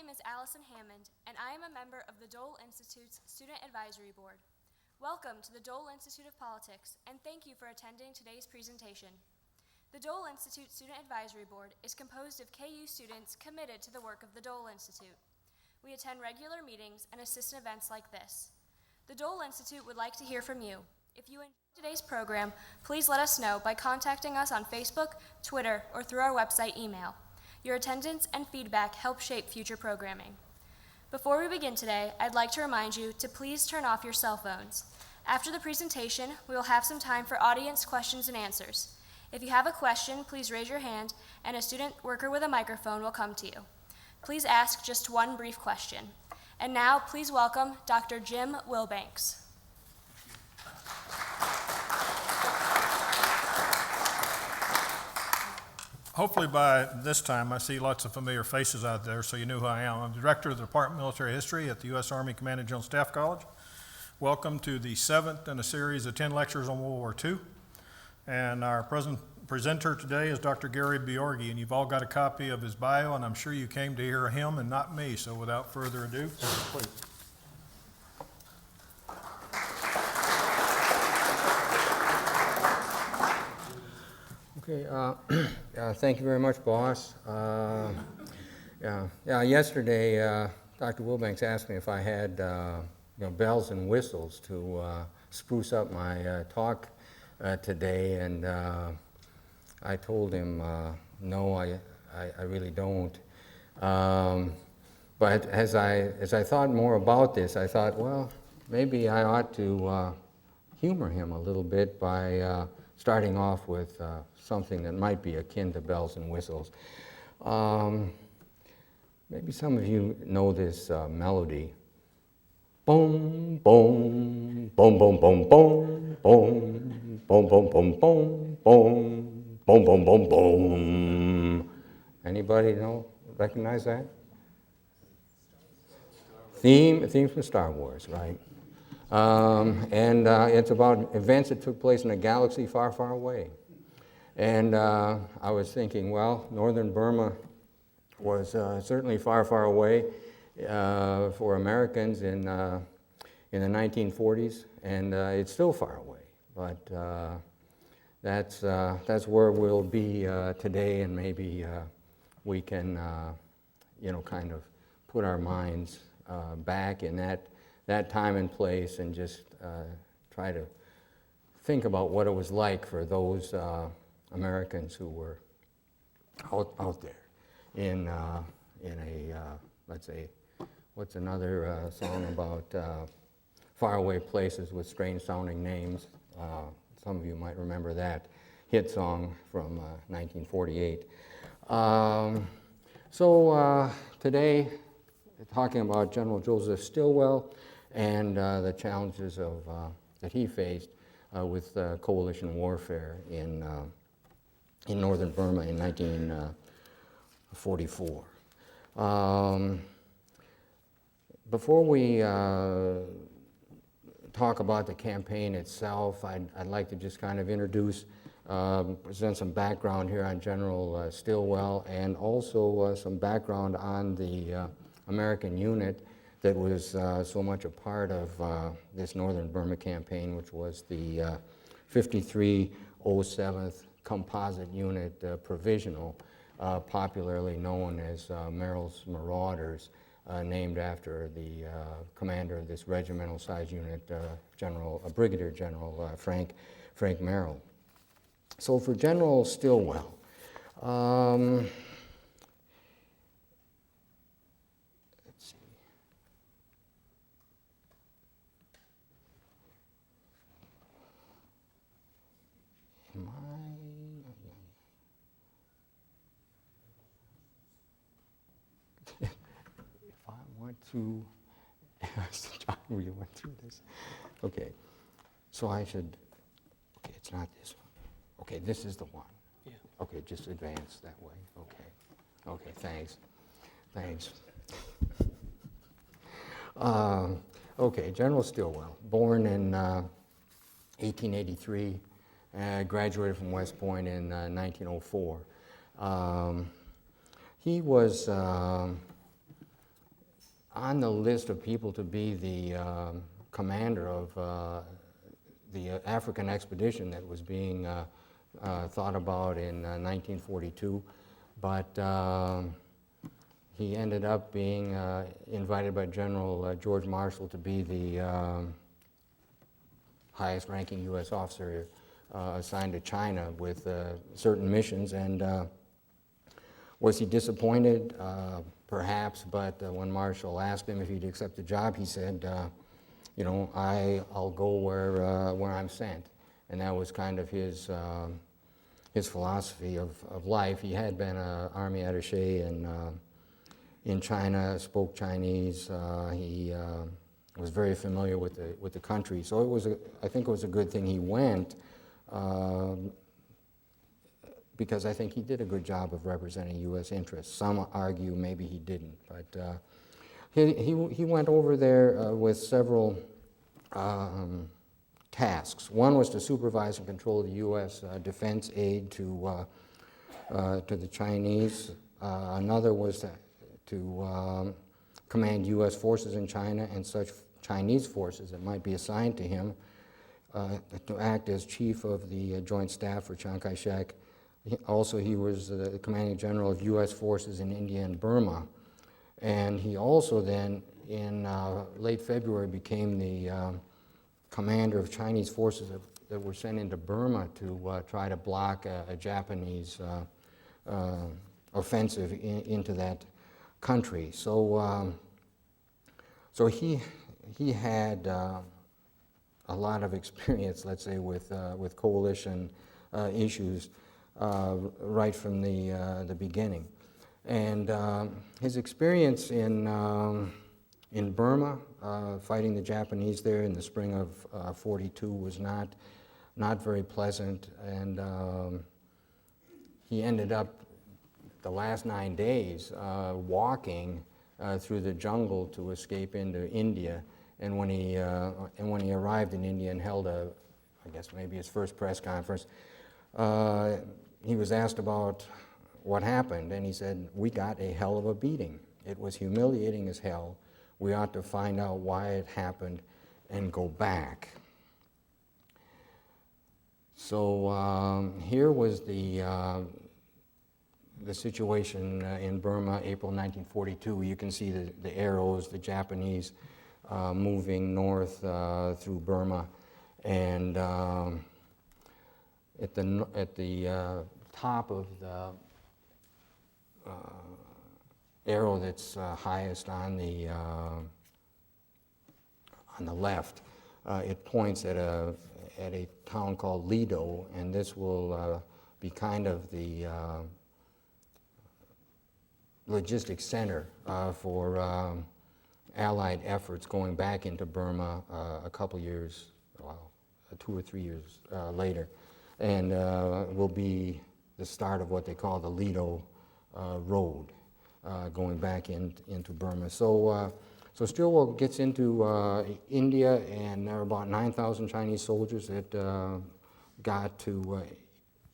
name is Allison Hammond, and I am a member of the Dole Institute's Student Advisory Board. Welcome to the Dole Institute of Politics, and thank you for attending today's presentation. The Dole Institute Student Advisory Board is composed of KU students committed to the work of the Dole Institute. We attend regular meetings and assist in events like this. The Dole Institute would like to hear from you. If you enjoyed today's program, please let us know by contacting us on Facebook, Twitter, or through our website email. Your attendance and feedback help shape future programming. Before we begin today, I'd like to remind you to please turn off your cell phones. After the presentation, we will have some time for audience questions and answers. If you have a question, please raise your hand, and a student worker with a microphone will come to you. Please ask just one brief question. And now, please welcome Dr. Jim Wilbanks. Hopefully by this time I see lots of familiar faces out there, so you know who I am. I'm the Director of the Department of Military History at the U.S. Army Command and General Staff College. Welcome to the 7th in a series of 10 lectures on World War II. And our presenter today is Dr. Gary Bjorge, and you've all got a copy of his bio, and I'm sure you came to hear him and not me, so without further ado, please. Okay, thank you very much, boss. Yesterday, Dr. Wilbanks asked me if I had bells and whistles to spruce up my talk today, and I told him no, I really don't. But as I thought more about this, I thought, well, maybe I ought to humor him a little bit by starting off with something that might be akin to bells and whistles. Maybe some of you know this melody. Boom, boom, boom, boom, boom, boom, boom, boom, boom, boom, boom, boom, boom, boom, boom, boom. Anybody recognize that? Theme from Star Wars, right? And it's about events that took place in a galaxy far, far away. And I was thinking, well, northern Burma was certainly far, far away for Americans in the 1940s, and it's still far away. But that's where we'll be today, and maybe we can, kind of put our minds back in that time and place, and just try to think about what it was like for those Americans who were out there in a let's say, what's another song about faraway places with strange sounding names? Some of you might remember that hit song from 1948. So today, talking about General Joseph Stilwell and the challenges that he faced with coalition warfare in northern Burma in 1944. Before we talk about the campaign itself, I'd like to just kind of present some background here on General Stilwell, and also some background on the American unit that was so much a part of this northern Burma campaign, which was the 5307th Composite Unit Provisional, popularly known as Merrill's Marauders, named after the commander of this regimental size unit, Brigadier General Frank Merrill. So for General Stilwell, John, we went through this. Okay, so okay, it's not this one. Okay, this is the one. Yeah. Okay, just advance that way. Okay, thanks. Okay, General Stilwell, born in 1883, graduated from West Point in 1904. He was on the list of people to be the commander of the African expedition that was being thought about in 1942, but he ended up being invited by General George Marshall to be the highest-ranking U.S. officer assigned to China with certain missions. And was he disappointed? Perhaps, but when Marshall asked him if he'd accept the job, he said, you know, I'll go where I'm sent. And that was kind of his philosophy of life. He had been an army attaché in China, spoke Chinese. He was very familiar with the country. So I think it was a good thing he went, because I think he did a good job of representing U.S. interests. Some argue maybe he didn't, but he went over there with several tasks. One was to supervise and control the U.S. defense aid to the Chinese. Another was to command U.S. forces in China and such Chinese forces that might be assigned to him, to act as chief of the Joint Staff for Chiang Kai-shek. Also, he was the commanding general of U.S. forces in India and Burma. And he also then, in late February, became the commander of Chinese forces that were sent into Burma to try to block a Japanese offensive into that country. So, so he had a lot of experience, let's say, with coalition issues right from the beginning. And his experience in Burma, fighting the Japanese there in the spring of '42, was not very pleasant, and he ended up the last 9 days walking through the jungle to escape into India. And when he arrived in India and held I guess maybe his first press conference, he was asked about what happened, and he said, "We got a hell of a beating. It was humiliating as hell. We ought to find out why it happened and go back." So here was the situation in Burma, April 1942. You can see the arrows, the Japanese moving north through Burma, and at the top of the arrow that's highest on the left, it points at a town called Dole, and this will be kind of the logistics center for Allied efforts going back into Burma a couple years, well, 2 or 3 years later, and will be the start of what they call the Lido Road, going back into Burma. So, so Stilwell gets into India, and there are about 9,000 Chinese soldiers that got to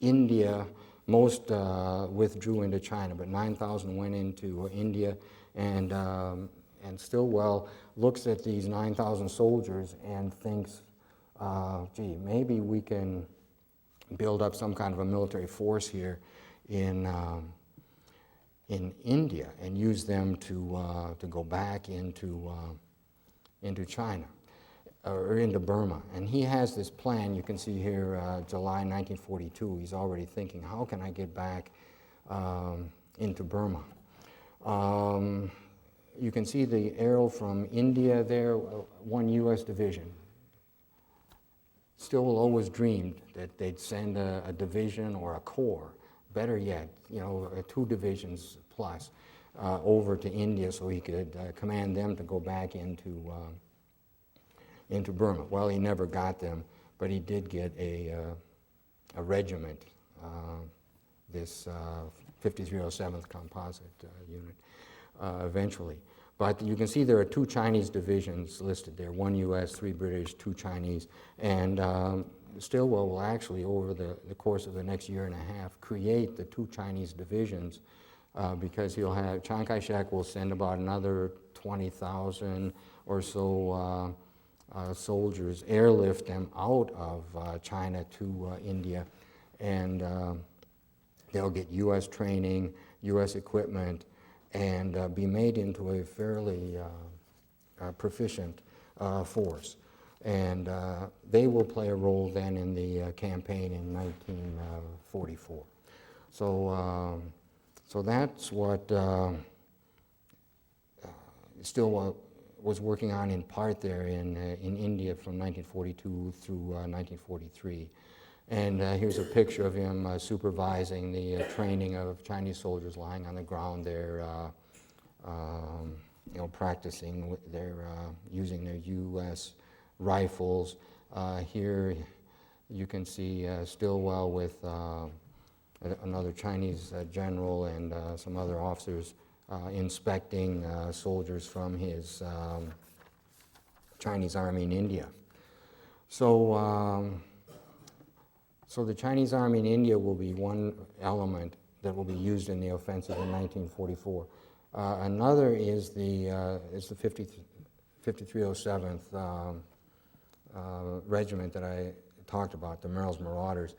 India. Most withdrew into China, but 9,000 went into India, and Stilwell looks at these 9,000 soldiers and thinks, gee, maybe we can build up some kind of a military force here in India and use them to go back into China or into Burma. And he has this plan. You can see here, July 1942. He's already thinking, how can I get back into Burma? You can see the arrow from India there, one U.S. division. Stilwell always dreamed that they'd send a division or a corps, better yet, you know, 2 divisions plus, over to India so he could command them to go back into Burma. Well, he never got them, but he did get a regiment, this 5307th Composite Unit, eventually. But you can see there are 2 Chinese divisions listed there, 1 U.S., 3 British, 2 Chinese, and Stilwell will actually, over the course of the next year and a half, create the 2 Chinese divisions, because he'll have, Chiang Kai-shek will send about another 20,000 or so soldiers, airlift them out of China to India, and they'll get U.S. training, U.S. equipment, and be made into a fairly proficient force. And they will play a role then in the campaign in 1944. So that's what Stilwell was working on in part there in India from 1942 through 1943. And here's a picture of him supervising the training of Chinese soldiers lying on the ground there, practicing using their U.S. rifles. Here you can see Stilwell with another Chinese general and some other officers inspecting soldiers from his Chinese army in India. So the Chinese army in India will be one element that will be used in the offensive in 1944. Another is the 5307th regiment that I talked about, the Merrill's Marauders.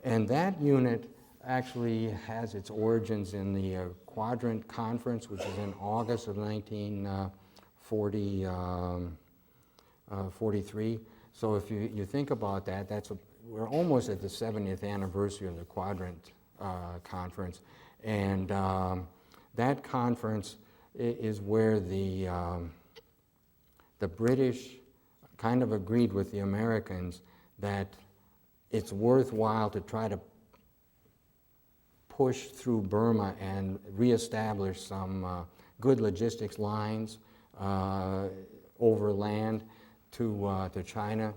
And that unit actually has its origins in the Quadrant Conference, which is in August of 1943. So if you think about that, we're almost at the 70th anniversary of the Quadrant Conference. And that conference is where the British kind of agreed with the Americans that it's worthwhile to try to push through Burma and reestablish some good logistics lines over land to China,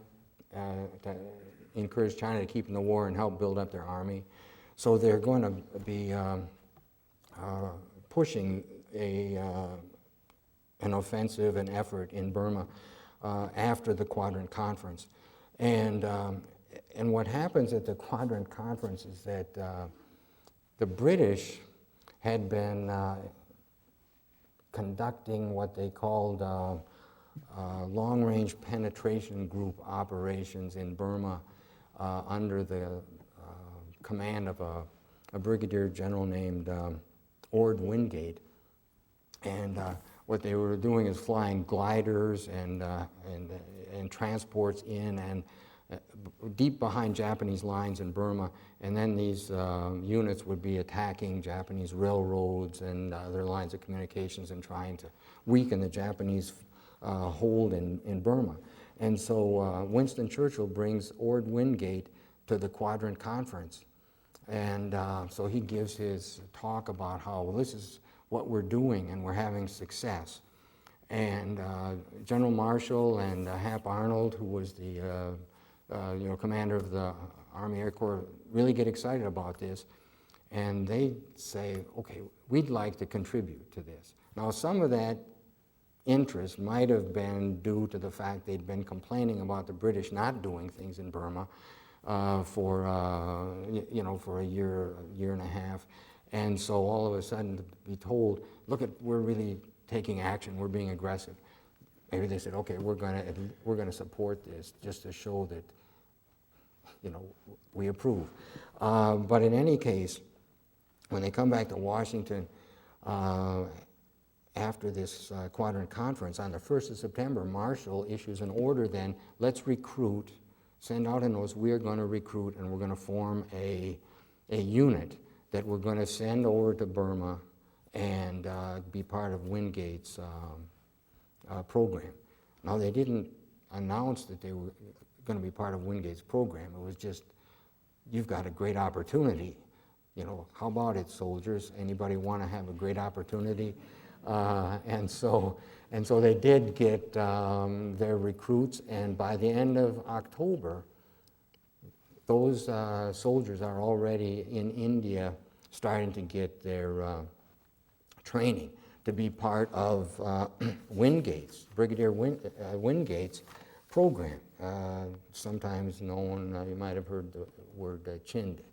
to encourage China to keep in the war and help build up their army. So they're going to be pushing an offensive, an effort in Burma after the Quadrant Conference. And what happens at the Quadrant Conference is that the British had been conducting what they called long-range penetration group operations in Burma under the command of a brigadier general named Ord Wingate. And what they were doing is flying gliders and transports in and deep behind Japanese lines in Burma, and then these units would be attacking Japanese railroads and other lines of communications and trying to weaken the Japanese hold in Burma. And so Winston Churchill brings Ord Wingate to the Quadrant Conference, and so he gives his talk about how, well, this is what we're doing and we're having success. And General Marshall and Hap Arnold, who was the commander of the Army Air Corps, really get excited about this, and they say, okay, we'd like to contribute to this. Now, some of that interest might have been due to the fact they'd been complaining about the British not doing things in Burma for a year and a half, and so all of a sudden to be told, look, we're really taking action, we're being aggressive. Maybe they said, okay, we're going to support this just to show that, we approve. But in any case, when they come back to Washington after this Quadrant Conference, on the 1st of September, Marshall issues an order then, let's recruit, send out a notice, we're going to recruit and we're going to form a unit that we're going to send over to Burma and be part of Wingate's program. Now, they didn't announce that they were going to be part of Wingate's program. It was just, you've got a great opportunity. How about it, soldiers? Anybody want to have a great opportunity? And so they did get their recruits, and by the end of October, those soldiers are already in India starting to get their training to be part of Brigadier Wingate's program, sometimes known, you might have heard the word Chindit.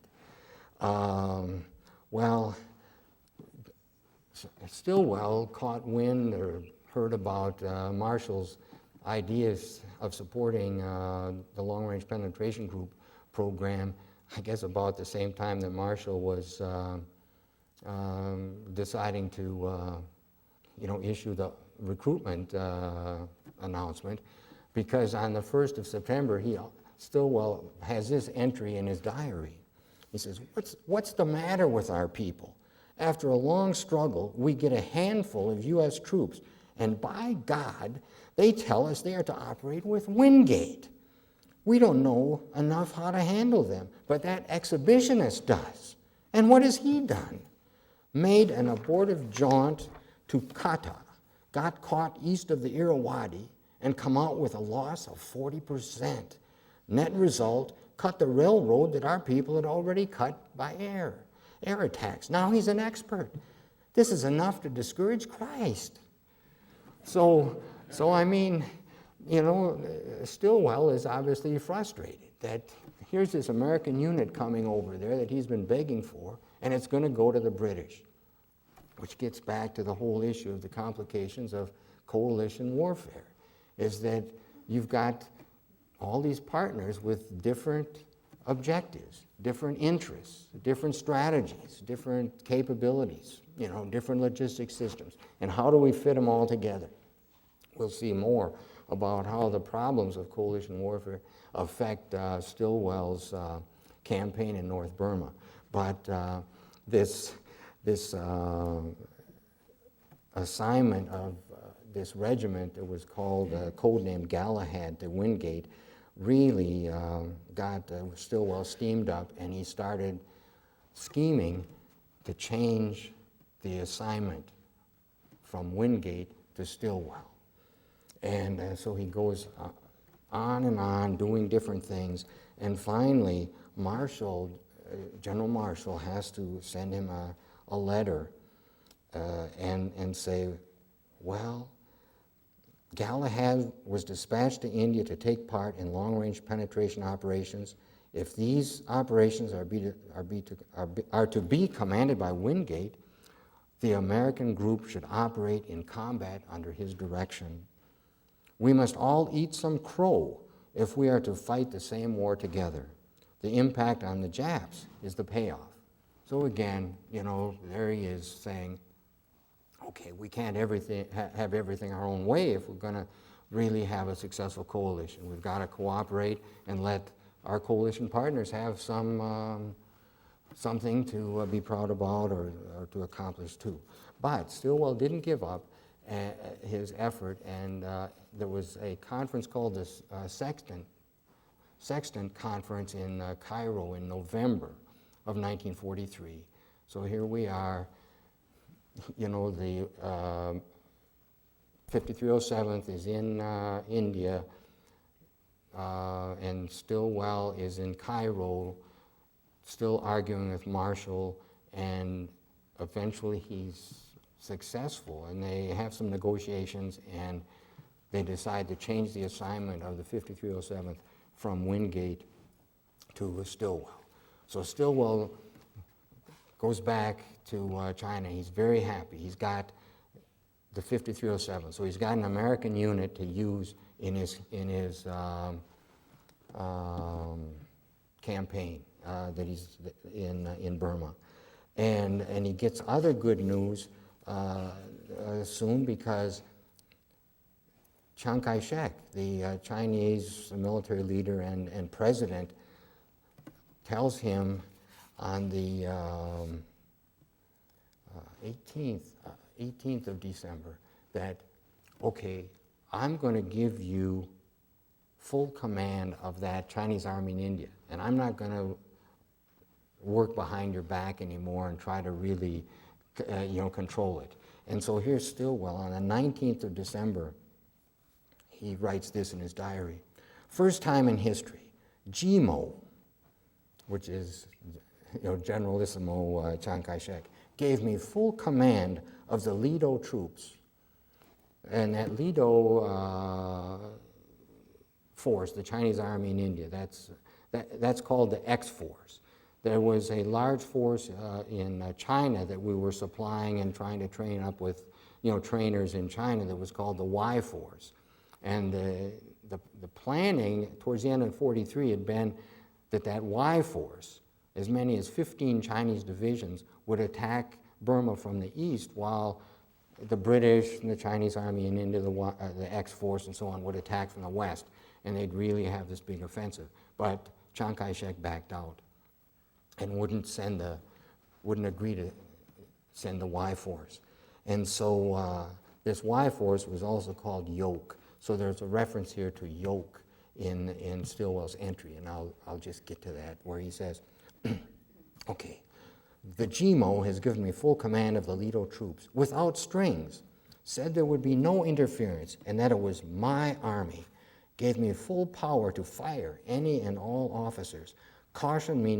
Well, Stilwell caught wind or heard about Marshall's ideas of supporting the Long Range Penetration Group program, I guess about the same time that Marshall was deciding to issue the recruitment announcement, because on the 1st of September, Stilwell has this entry in his diary. He says, what's the matter with our people? After a long struggle, we get a handful of U.S. troops, and by God, they tell us they are to operate with Wingate. We don't know enough how to handle them, but that exhibitionist does. And what has he done? Made an abortive jaunt to Kata, got caught east of the Irrawaddy, and come out with a loss of 40%. Net result, cut the railroad that our people had already cut by air attacks. Now he's an expert. This is enough to discourage Christ. So I mean, Stilwell is obviously frustrated that here's this American unit coming over there that he's been begging for, and it's going to go to the British, which gets back to the whole issue of the complications of coalition warfare, is that you've got all these partners with different objectives, different interests, different strategies, different capabilities, different logistics systems. And how do we fit them all together? We'll see more about how the problems of coalition warfare affect Stilwell's campaign in North Burma. But this assignment of this regiment that was called, codenamed Galahad to Wingate, really got Stilwell steamed up, and he started scheming to change the assignment from Wingate to Stilwell. And so he goes on and on doing different things, and finally General Marshall has to send him a letter and say, well, Galahad was dispatched to India to take part in long-range penetration operations. If these operations are to be commanded by Wingate, the American group should operate in combat under his direction. We must all eat some crow if we are to fight the same war together. The impact on the Japs is the payoff. So again, there he is saying, okay, we can't have everything our own way if we're going to really have a successful coalition. We've got to cooperate and let our coalition partners have something to be proud about or to accomplish too. But Stilwell didn't give up his effort, and there was a conference called the Sexton Conference in Cairo in November of 1943. So here we are. The 5307th is in India, and Stilwell is in Cairo, still arguing with Marshall, and eventually he's successful, and they have some negotiations, and they decide to change the assignment of the 5307th from Wingate to Stilwell. So Stilwell goes back to China. He's very happy. He's got the 5307, so he's got an American unit to use in his campaign that he's in Burma, and he gets other good news soon, because Chiang Kai-shek, the Chinese military leader and president, tells him on the 18th of December that, okay, I'm going to give you full command of that Chinese army in India, and I'm not going to work behind your back anymore and try to really control it. And so here's Stilwell on the 19th of December. He writes this in his diary. First time in history, GMO, which is Generalissimo Chiang Kai-shek, gave me full command of the Lido troops. And that Lido force, the Chinese army in India, that's called the X-Force. There was a large force in China that we were supplying and trying to train up with trainers in China that was called the Y Force. And the planning towards the end of 43 had been that Y Force, as many as 15 Chinese divisions, would attack Burma from the east, while the British and the Chinese Army and into the X Force and so on would attack from the west, and they'd really have this big offensive. But Chiang Kai-shek backed out and wouldn't agree to send the Y Force. And so this Y Force was also called Yoke. So there's a reference here to Yoke in Stilwell's entry, and I'll just get to that, where he says, okay, the GMO has given me full command of the Lido troops without strings, said there would be no interference, and that it was my army, gave me full power to fire any and all officers, cautioned me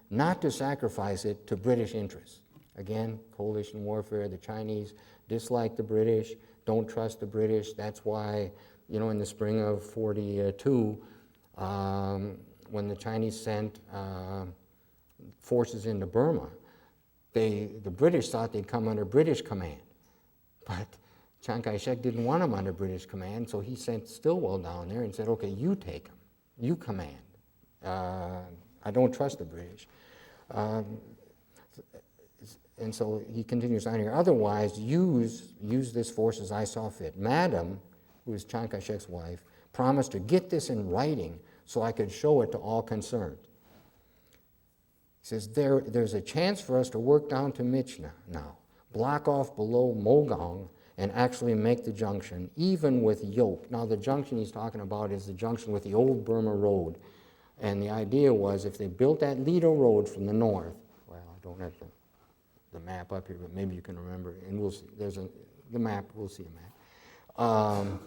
not to sacrifice it to British interests. Again, coalition warfare, the Chinese dislike the British, don't trust the British. That's why, in the spring of 42, when the Chinese sent forces into Burma, the British thought they'd come under British command. But Chiang Kai-shek didn't want them under British command, so he sent Stilwell down there and said, okay, you take them, you command. I don't trust the British. And so he continues on here. Otherwise, use this force as I saw fit. Madam, who is Chiang Kai-shek's wife, promised to get this in writing so I could show it to all concerned. He says, there's a chance for us to work down to Michna now, block off below Mogong, and actually make the junction, even with Yoke. Now, the junction he's talking about is the junction with the old Burma Road. And the idea was if they built that Lido Road from the north, well, I don't have the map up here, but maybe you can remember, and we'll see. The map, we'll see a map.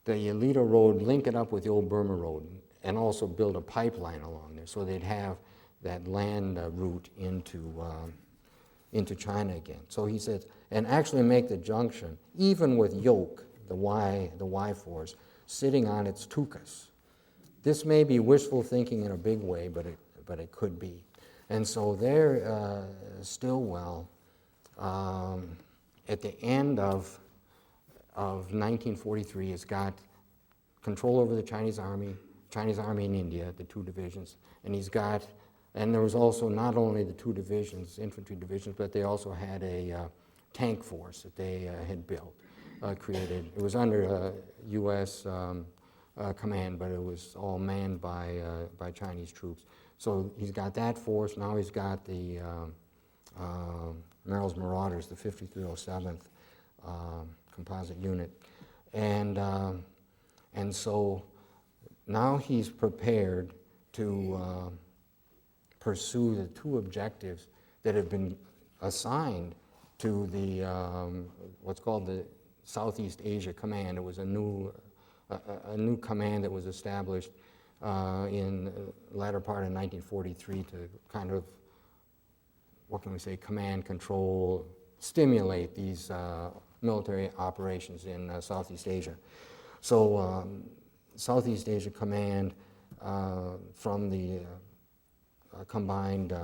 The Lido Road, link it up with the old Burma Road, and also build a pipeline along there, so they'd have that land route into China again. So he says, and actually make the junction, even with Yoke, the Y Force, sitting on its tukas. This may be wishful thinking in a big way, but it could be. And so there, Stilwell, at the end of 1943, has got control over the Chinese Army in India, the two divisions, and there was also not only the two divisions, infantry divisions, but they also had a tank force that they had built, created. It was under U.S. Command, but it was all manned by Chinese troops. So he's got that force. Now he's got the Merrill's Marauders, the 5307th composite unit, and so now he's prepared to pursue the two objectives that have been assigned to the what's called the Southeast Asia Command. It was a new command that was established in the latter part of 1943 to kind of, what can we say, command, control, stimulate these military operations in Southeast Asia. So Southeast Asia Command from the combined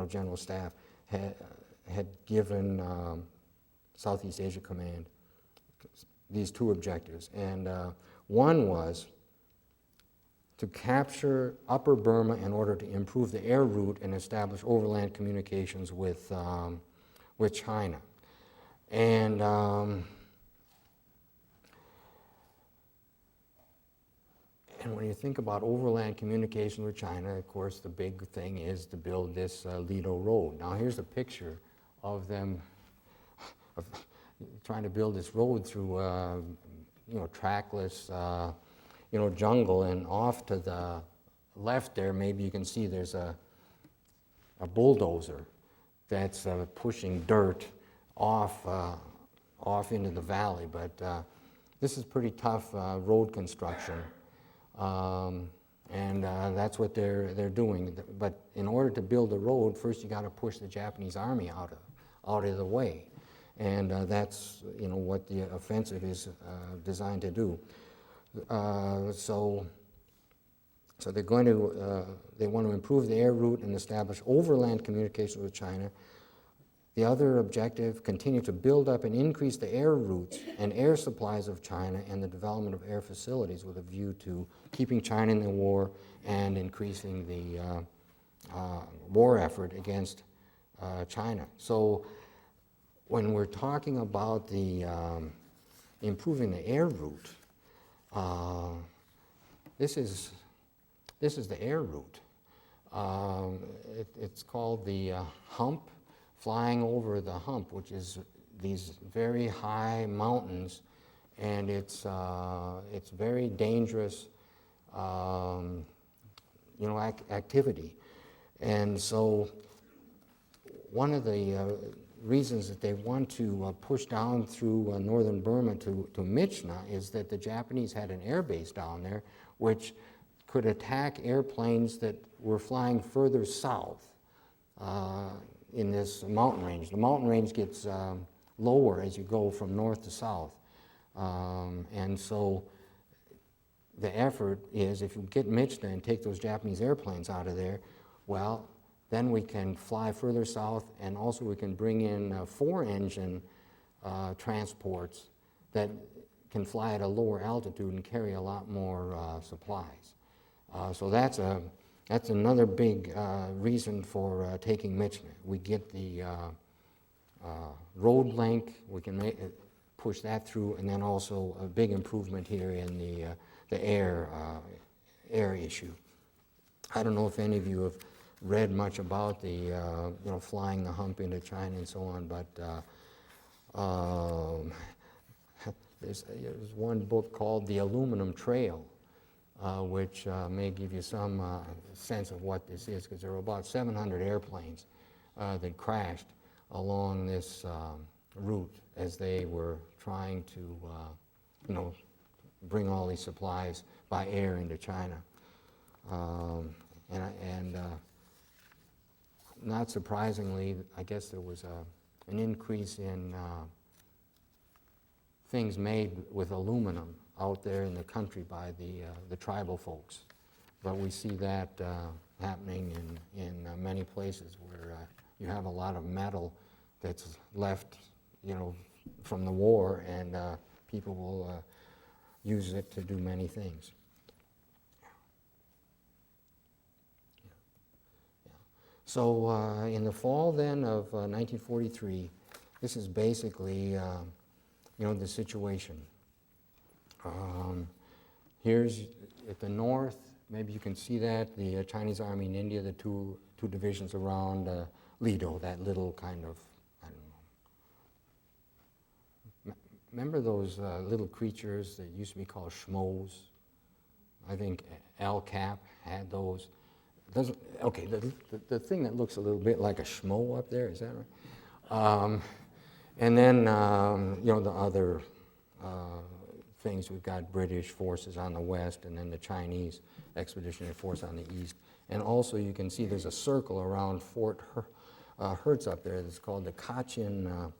General Staff had given Southeast Asia Command these two objectives, and one was to capture Upper Burma in order to improve the air route and establish overland communications with China. And when you think about overland communication with China, of course, the big thing is to build this Lido Road. Now, here's a picture of them trying to build this road through, trackless, jungle, and off to the left there, maybe you can see there's a bulldozer that's pushing dirt off into the valley. But this is pretty tough road construction, and that's what they're doing. But in order to build a road, first you got to push the Japanese army out of the way. And that's what the offensive is designed to do. So they're going to they want to improve the air route and establish overland communication with China. The other objective, continue to build up and increase the air routes and air supplies of China and the development of air facilities with a view to keeping China in the war and increasing the war effort against China. So when we're talking about the improving the air route, this is the air route. It's called the hump, flying over the hump, which is these very high mountains, and it's very dangerous, activity. And so one of the reasons that they want to push down through northern Burma to Myitkyina is that the Japanese had an air base down there which could attack airplanes that were flying further south in this mountain range. The mountain range gets lower as you go from north to south. And so the effort is, if you get Myitkyina and take those Japanese airplanes out of there, well, then we can fly further south, and also we can bring in four-engine transports that can fly at a lower altitude and carry a lot more supplies. So that's another big reason for taking Myitkyina. We get the road link, we can push that through, and then also a big improvement here in the air issue. I don't know if any of you have read much about the flying the hump into China and so on, but there's one book called The Aluminum Trail, which may give you some sense of what this is, because there were about 700 airplanes that crashed along this route as they were trying to bring all these supplies by air into China. Not surprisingly, I guess there was an increase in things made with aluminum out there in the country by the tribal folks. But we see that happening in many places where you have a lot of metal that's left, from the war, and people will use it to do many things. So in the fall then of 1943, this is basically, the situation. Here's at the north, maybe you can see that, the Chinese Army in India, the two divisions around Lido, that little kind of, I don't know. Remember those little creatures that used to be called schmoes? I think Al Cap had those. Okay, the thing that looks a little bit like a schmo up there, is that right? And then, the other things, we've got British forces on the west, and then the Chinese Expeditionary Force on the east. And also you can see there's a circle around Fort Hertz up there that's called the Kachin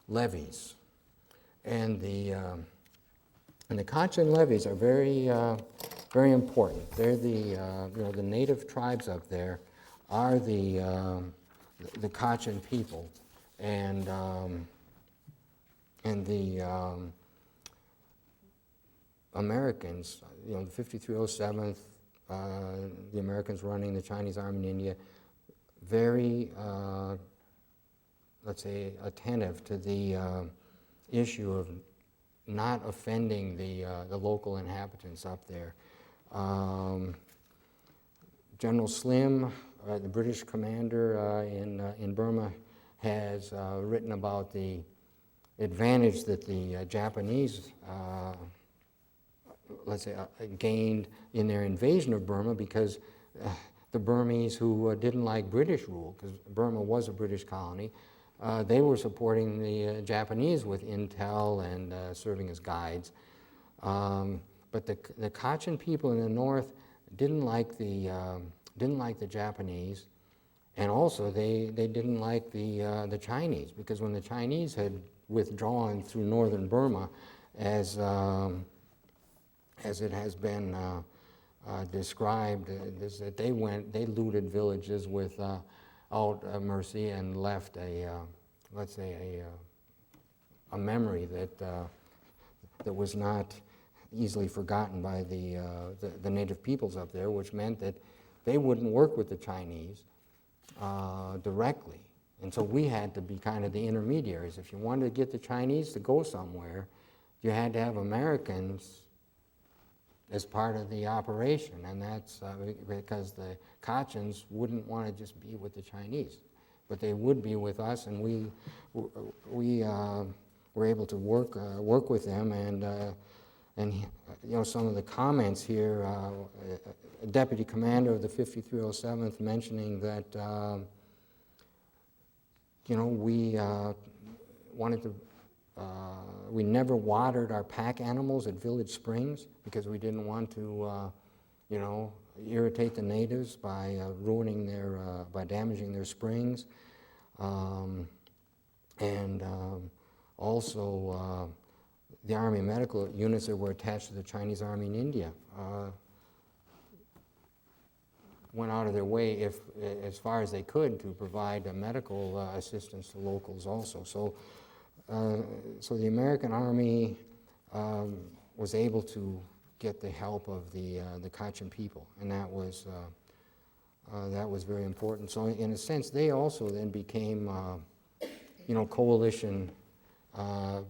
levees. And the Kachin levees are very important. They're the native tribes up there are the Kachin people, and the Americans, the 5307th, the Americans running the Chinese Army in India, very, let's say, attentive to the issue of not offending the local inhabitants up there. General Slim, the British commander in Burma, has written about the advantage that the Japanese, let's say, gained in their invasion of Burma, because the Burmese who didn't like British rule, because Burma was a British colony, they were supporting the Japanese with intel and serving as guides. But the Kachin people in the north didn't like the Japanese, and also they didn't like the Chinese, because when the Chinese had withdrawn through northern Burma, as it has been described, is that they looted villages without mercy and left a let's say, a memory that was not easily forgotten by the native peoples up there, which meant that they wouldn't work with the Chinese directly. And so we had to be kind of the intermediaries. If you wanted to get the Chinese to go somewhere, you had to have Americans as part of the operation, and that's because the Kachins wouldn't want to just be with the Chinese, but they would be with us, and we were able to work with them, and you know, some of the comments here, a deputy commander of the 5307th mentioning that you know, we wanted to. We never watered our pack animals at Village Springs because we didn't want to, you know, irritate the natives by ruining their, by damaging their springs, and also the Army medical units that were attached to the Chinese Army in India went out of their way, as far as they could, to provide medical assistance to locals also. So the American Army was able to get the help of the Kachin people, and that was very important. So in a sense, they also then became, you know, coalition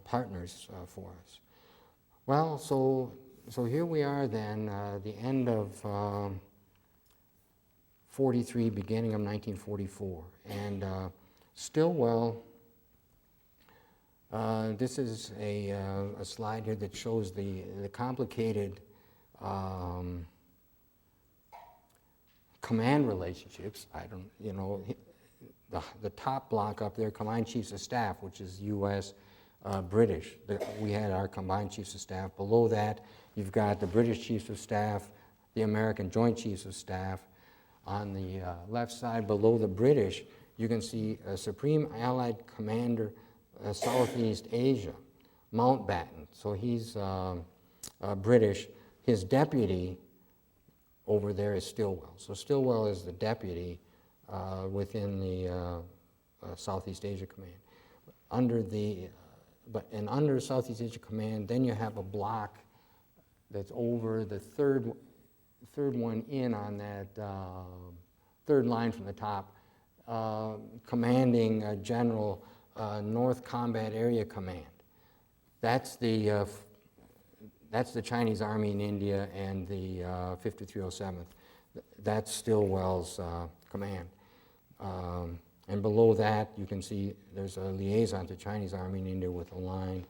partners for us. Well, so here we are then, the end of 43, beginning of 1944, and Stilwell. This is a slide here that shows the complicated command relationships. You know, the top block up there, Combined Chiefs of Staff, which is U.S., British. We had our Combined Chiefs of Staff. Below that, you've got the British Chiefs of Staff, the American Joint Chiefs of Staff. On the left side, below the British, you can see a Supreme Allied Commander, Southeast Asia, Mountbatten. So he's British. His deputy over there is Stilwell. So Stilwell is the deputy within the Southeast Asia Command. Under Southeast Asia Command, then you have a block that's over the third one in on that third line from the top, commanding General North Combat Area Command. That's the Chinese Army in India and the 5307th. That's Stilwell's command. And below that, you can see there's a liaison to Chinese Army in India with a line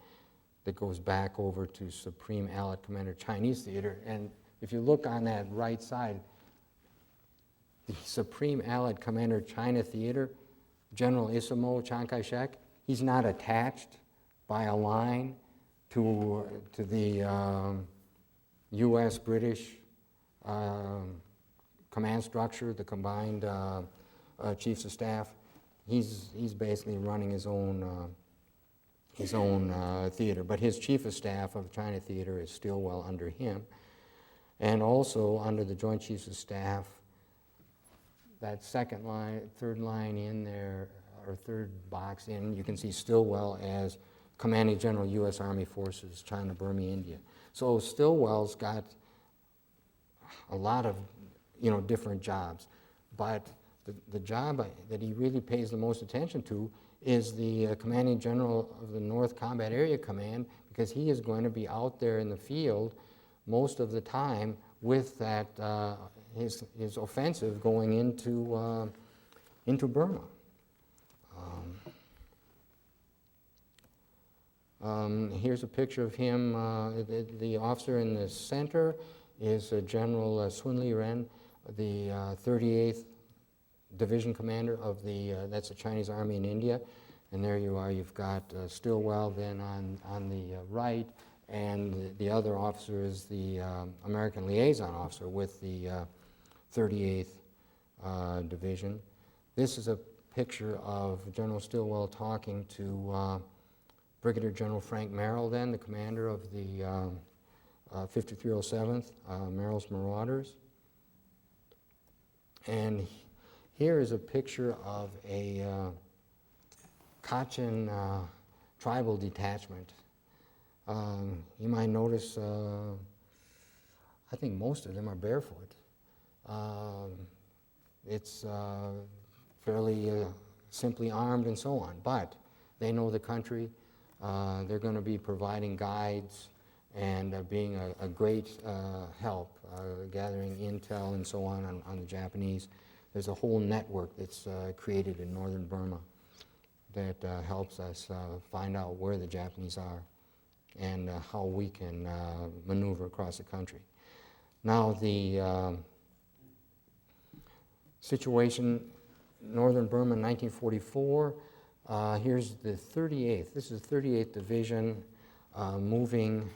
that goes back over to Supreme Allied Commander Chinese Theater. And if you look on that right side, the Supreme Allied Commander China Theater, General Isamo Chiang Kai-shek, he's not attached by a line to the U.S.-British command structure, the Combined Chiefs of Staff. He's basically running his own theater, but his Chief of Staff of China Theater is Stilwell under him. And also under the Joint Chiefs of Staff, that second line, third line in there, or third box in, you can see Stilwell as Commanding General U.S. Army Forces, China, Burma, India. So Stilwell's got a lot of, you know, different jobs, but the job that he really pays the most attention to is the Commanding General of the North Combat Area Command, because he is going to be out there in the field most of the time with that his offensive going into Burma. Here's a picture of him. The officer in the center is General Sun Li Ren, the 38th Division Commander of that's the Chinese Army in India. And there you are, you've got Stilwell then on the right, and the other officer is the American liaison officer with the 38th Division. This is a picture of General Stilwell talking to Brigadier General Frank Merrill, then the commander of the 5307th, Merrill's Marauders. And here is a picture of a Kachin tribal detachment. You might notice, I think most of them are barefoot. It's fairly simply armed and so on, but they know the country. They're going to be providing guides and being a great help, gathering intel and so on the Japanese. There's a whole network that's created in northern Burma that helps us find out where the Japanese are and how we can maneuver across the country. Now the situation, northern Burma in 1944, here's the 38th. This is the 38th Division moving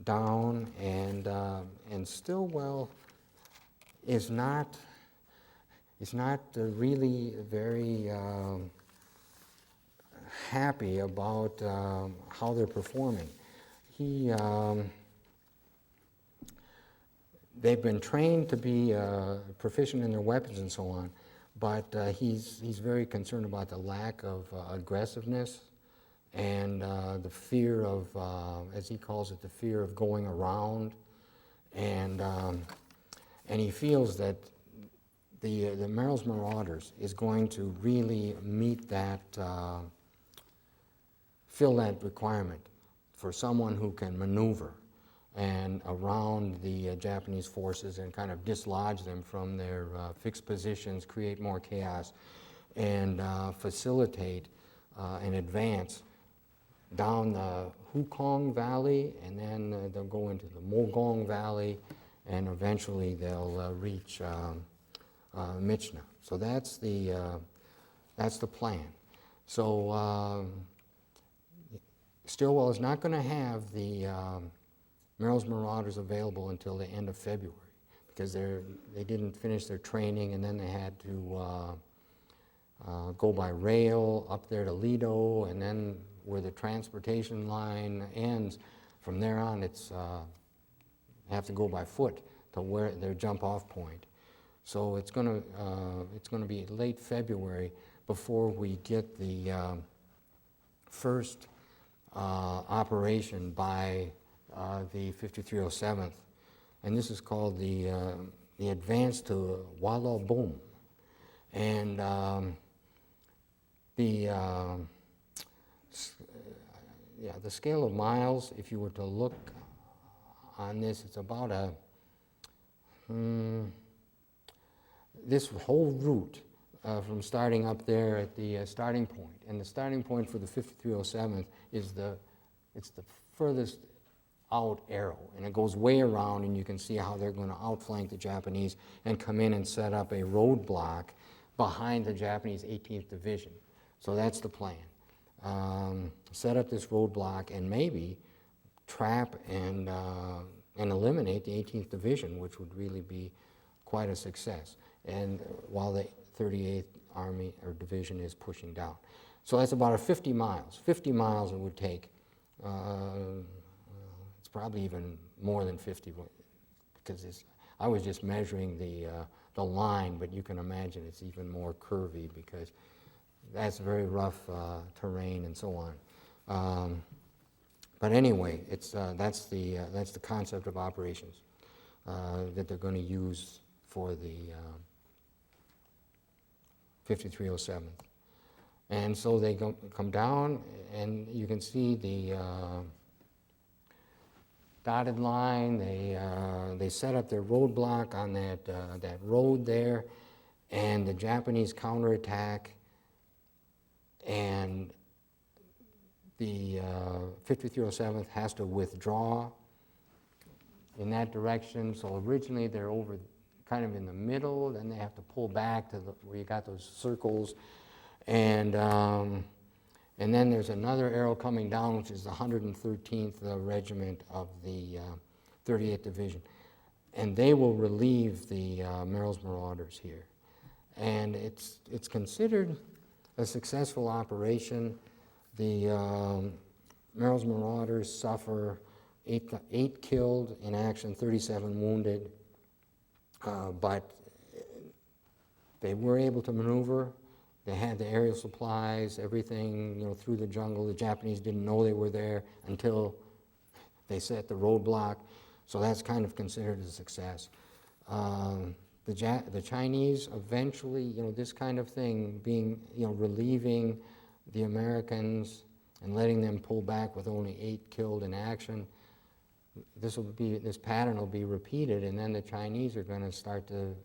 down, and Stilwell is not really very happy about how they're performing. They've been trained to be proficient in their weapons and so on, but he's very concerned about the lack of aggressiveness and the fear of, as he calls it, the fear of going around, and he feels that the Merrill's Marauders is going to really meet that, fill that requirement for someone who can maneuver and around the Japanese forces and kind of dislodge them from their fixed positions, create more chaos, and facilitate an advance down the Hukong Valley, and then they'll go into the Mogong Valley, and eventually they'll reach Michna. So that's the plan. So Stilwell is not going to have the Merrill's Marauders available until the end of February, because they didn't finish their training, and then they had to go by rail up there to Lido, and then where the transportation line ends, from there on it's have to go by foot to where their jump-off point. So it's going to be late February before we get the first operation by the 5307th, and this is called the advance to Walla Boom. And the scale of miles, if you were to look on this, it's about this whole route from starting up there at the starting point, and the starting point for the 5307th is it's the furthest out arrow, and it goes way around, and you can see how they're going to outflank the Japanese and come in and set up a roadblock behind the Japanese 18th Division. So that's the plan. Set up this roadblock and maybe trap and eliminate the 18th Division, which would really be quite a success, and while the 38th Army or Division is pushing down. So that's about 50 miles. 50 miles it would take. It's probably even more than 50, because I was just measuring the line, but you can imagine it's even more curvy, because that's very rough terrain and so on. But anyway, that's the concept of operations that they're going to use for the 5307th. And so they come down, and you can see the dotted line. They set up their roadblock on that road there, and the Japanese counterattack, and the 5307th has to withdraw in that direction. So originally they're over kind of in the middle, then they have to pull back to where you got those circles, and then there's another arrow coming down, which is the 113th Regiment of the 38th Division, and they will relieve the Merrill's Marauders here, and it's considered a successful operation. The Merrill's Marauders suffer 8 killed in action, 37 wounded, but they were able to maneuver. They had the aerial supplies, everything, through the jungle. The Japanese didn't know they were there until they set the roadblock. So that's kind of considered a success. The Chinese eventually, this kind of thing, being, relieving the Americans and letting them pull back with only 8 killed in action, this pattern will be repeated, and then the Chinese are going to start to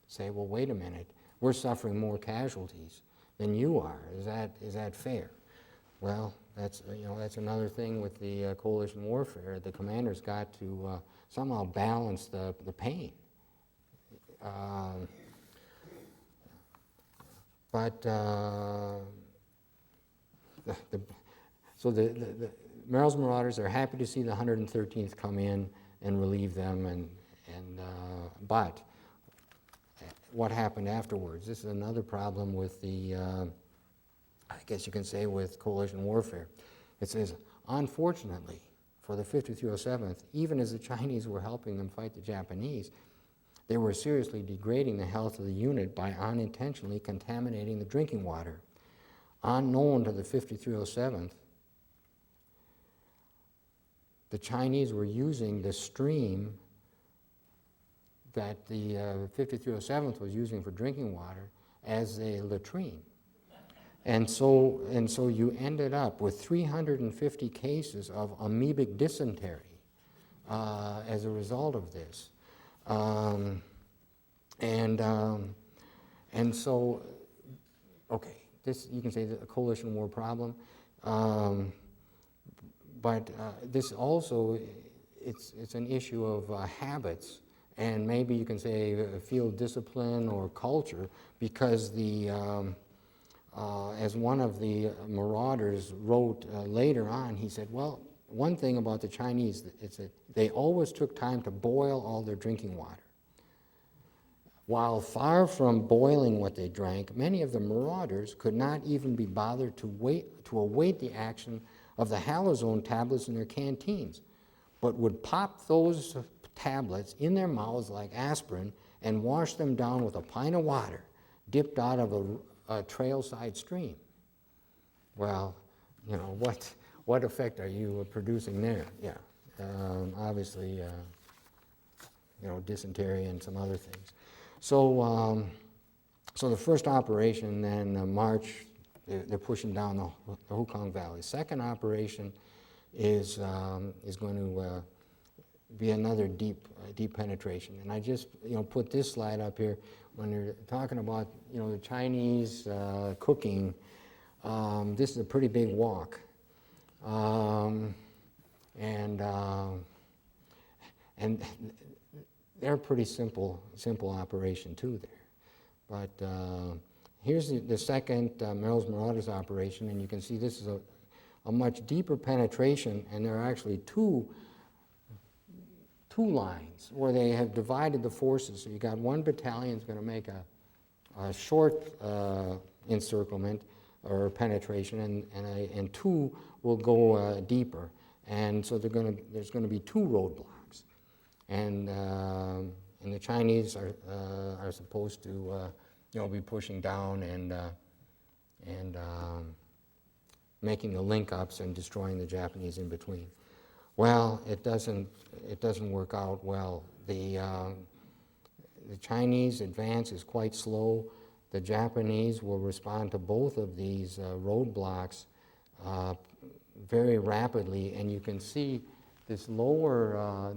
say, well, wait a minute, we're suffering more casualties than you are. Is that fair? Well, that's another thing with the coalition warfare. The commanders got to somehow balance the pain. So the Merrill's Marauders are happy to see the 113th come in and relieve them, but what happened afterwards? This is another problem with the, I guess you can say, with coalition warfare. It says, unfortunately, for the 5307th, even as the Chinese were helping them fight the Japanese, they were seriously degrading the health of the unit by unintentionally contaminating the drinking water. Unknown to the 5307th, the Chinese were using the stream that the 5307th was using for drinking water as a latrine. And so you ended up with 350 cases of amoebic dysentery as a result of this. And so, okay, this, you can say, a coalition war problem, but this also, it's an issue of habits, and maybe you can say field discipline or culture, because as one of the marauders wrote later on, he said, well, one thing about the Chinese is that they always took time to boil all their drinking water. While far from boiling what they drank, many of the marauders could not even be bothered to await the action of the halazone tablets in their canteens, but would pop those tablets in their mouths like aspirin and wash them down with a pint of water dipped out of a trail-side stream. Well, what effect are you producing there? Yeah, obviously, dysentery and some other things. So, so the first operation then, March, they're pushing down the Hukong Valley. Second operation is going to be another deep penetration. And I just put this slide up here when you're talking about the Chinese cooking. This is a pretty big wok, and they're a pretty simple operation too there. But here's the second Merrill's Marauders operation, and you can see this is a much deeper penetration, and there are actually two lines where they have divided the forces. So you got one battalion is going to make a short encirclement or penetration, and two will go deeper. And so there's going to be 2 roadblocks, and the Chinese are supposed to be pushing down and making the link-ups and destroying the Japanese in between. Well, it doesn't work out well. The Chinese advance is quite slow. The Japanese will respond to both of these roadblocks very rapidly, and you can see this lower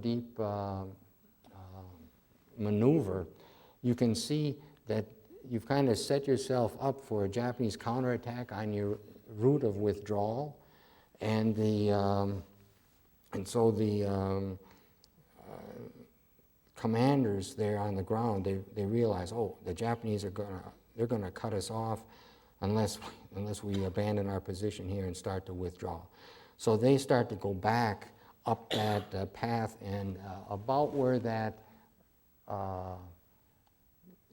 deep maneuver. You can see that you've kind of set yourself up for a Japanese counterattack on your route of withdrawal, and so the commanders there on the ground, they realize, oh, the Japanese they're gonna cut us off unless we abandon our position here and start to withdraw. So they start to go back up that path, and about where that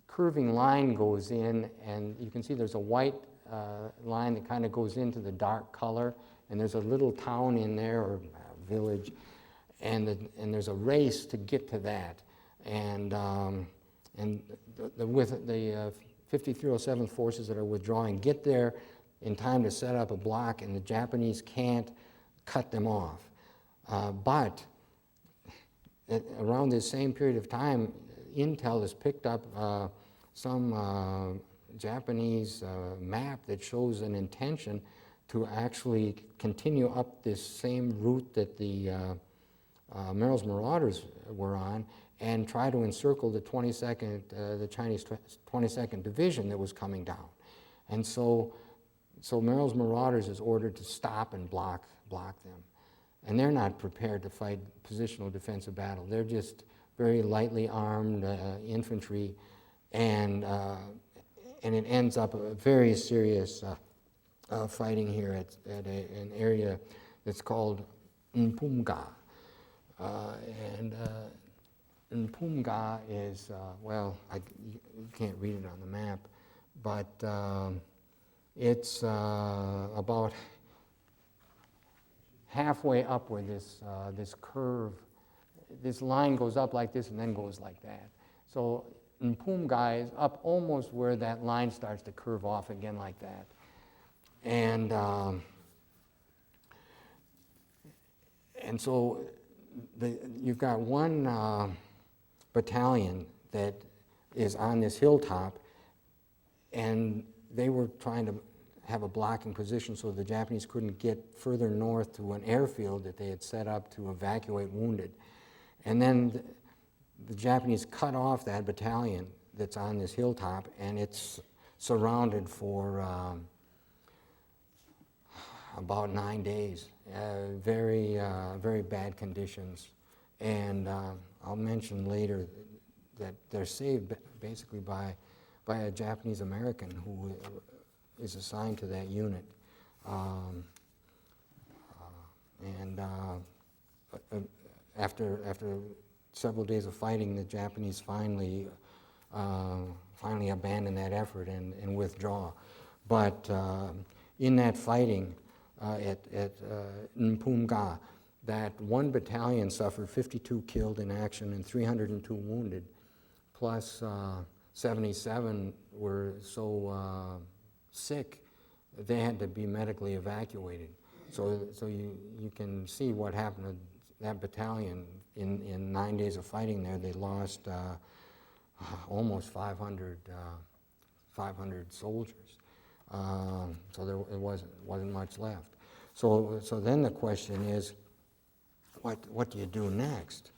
curving line goes in, and you can see there's a white line that kind of goes into the dark color, and there's a little town in there, or a village, and there's a race to get to that. And and with the 5307 forces that are withdrawing get there in time to set up a block, and the Japanese can't cut them off. But around this same period of time, Intel has picked up some Japanese map that shows an intention to actually continue up this same route that the Merrill's Marauders were on and try to encircle the 22nd, the Chinese 22nd Division that was coming down. And so Merrill's Marauders is ordered to stop and block them. And they're not prepared to fight positional defensive battle. They're just very lightly armed infantry, and it ends up a very serious fighting here at an area that's called Mpumga. Mpumga is, you can't read it on the map, but it's about halfway up where this curve, this line goes up like this and then goes like that. So Mpumga is up almost where that line starts to curve off again like that. And so you've got one battalion that is on this hilltop, and they were trying to have a blocking position so the Japanese couldn't get further north to an airfield that they had set up to evacuate wounded. And then the Japanese cut off that battalion that's on this hilltop, and it's surrounded for about 9 days. Very bad conditions. And I'll mention later that they're saved basically by a Japanese American who is assigned to that unit. After several days of fighting, the Japanese finally abandon that effort and withdraw. But in that fighting at Mpumga, that one battalion suffered 52 killed in action and 302 wounded, plus 77 were so sick they had to be medically evacuated. So you can see what happened to that battalion. In 9 days of fighting there, they lost almost 500 soldiers. So there wasn't much left. So then the question is, what do you do next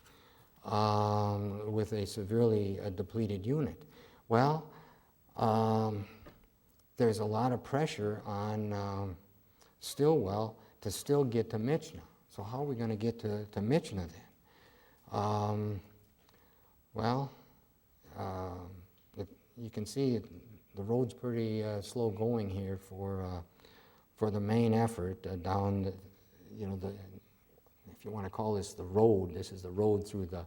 with a severely depleted unit? Well, there's a lot of pressure on Stilwell to still get to Myitkyina. So how are we going to get to Myitkyina then? You can see the road's pretty slow going here for the main effort down the, if you want to call this the road, this is the road through the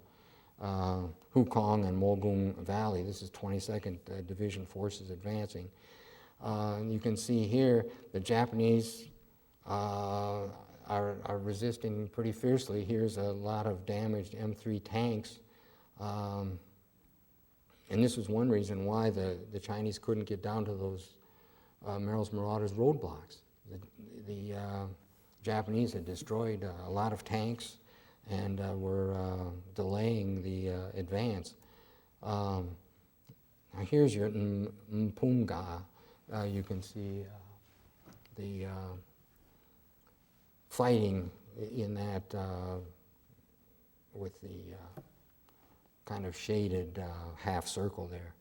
Hukong and Mogung Valley. This is 22nd Division forces advancing. You can see here the Japanese are resisting pretty fiercely. Here's a lot of damaged M3 tanks. And this was one reason why the Chinese couldn't get down to those Merrill's Marauders roadblocks. The Japanese had destroyed a lot of tanks and were delaying the advance. Now here's your Mpumga. You can see the fighting in that with the kind of shaded half circle there.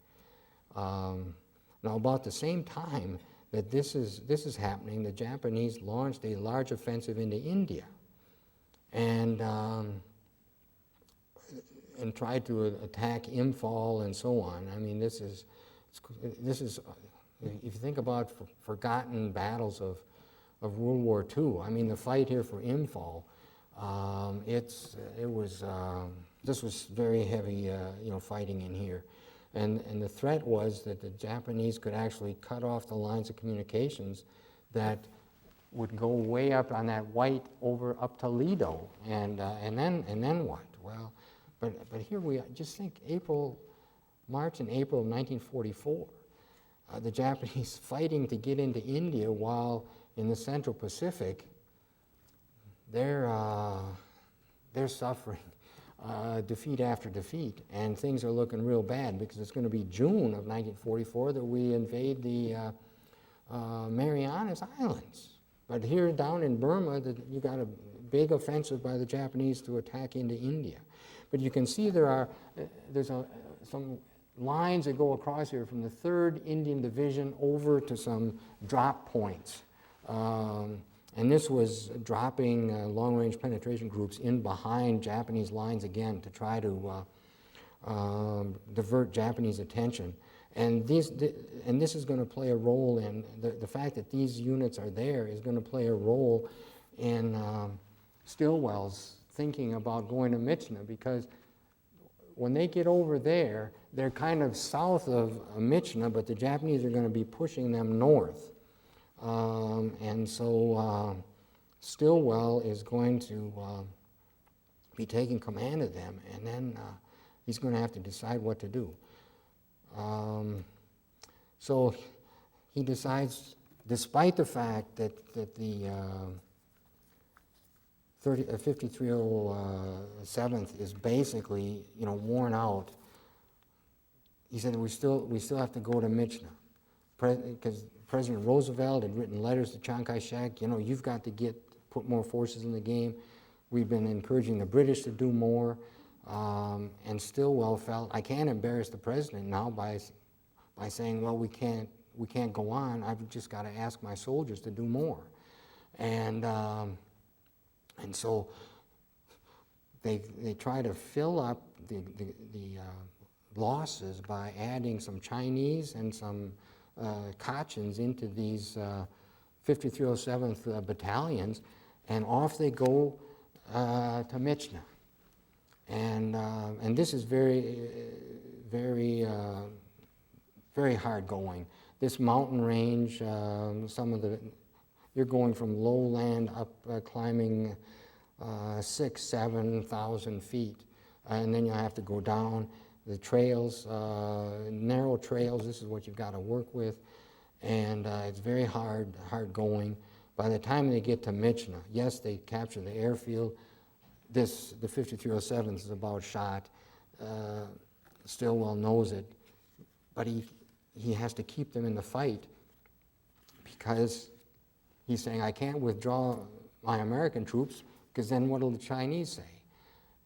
Now about the same time that this is happening, the Japanese launched a large offensive into India and tried to attack Imphal and so on. I mean, this is if you think about forgotten battles of World War II, I mean, the fight here for Imphal, this was very heavy, fighting in here. And the threat was that the Japanese could actually cut off the lines of communications that would go way up on that white over up to Lido, and then what? Well, but here we are. Just think, March and April of 1944. The Japanese fighting to get into India, while in the Central Pacific, they're suffering defeat after defeat, and things are looking real bad, because it's going to be June of 1944 that we invade the Marianas Islands. But here down in Burma, you got a big offensive by the Japanese to attack into India. But you can see there's some lines that go across here from the 3rd Indian Division over to some drop points. And this was dropping long-range penetration groups in behind Japanese lines again to try to divert Japanese attention. And this is going to play a role in, the fact that these units are there is going to play a role in Stilwell's thinking about going to Michna, because when they get over there, they're kind of south of Michna, but the Japanese are going to be pushing them north. And so Stilwell is going to be taking command of them, and then he's going to have to decide what to do. So he decides, despite the fact that the 5307th is basically, worn out, he said we still have to go to Michna, because President Roosevelt had written letters to Chiang Kai-shek. You've got to put more forces in the game. We've been encouraging the British to do more, and Stilwell felt, I can't embarrass the president now by saying, well, we can't go on. I've just got to ask my soldiers to do more, and so they try to fill up the losses by adding some Chinese and some Kachins into these 5307th battalions, and off they go to Michna. And this is very, very, very hard going. This mountain range, you're going from lowland up climbing 6,000 to 7,000 feet, and then you have to go down. The trails, narrow trails, this is what you've got to work with, and it's very hard going. By the time they get to Michna, yes, they capture the airfield. The 5307th is about shot. Stilwell knows it, but he has to keep them in the fight, because he's saying, I can't withdraw my American troops, because then what will the Chinese say?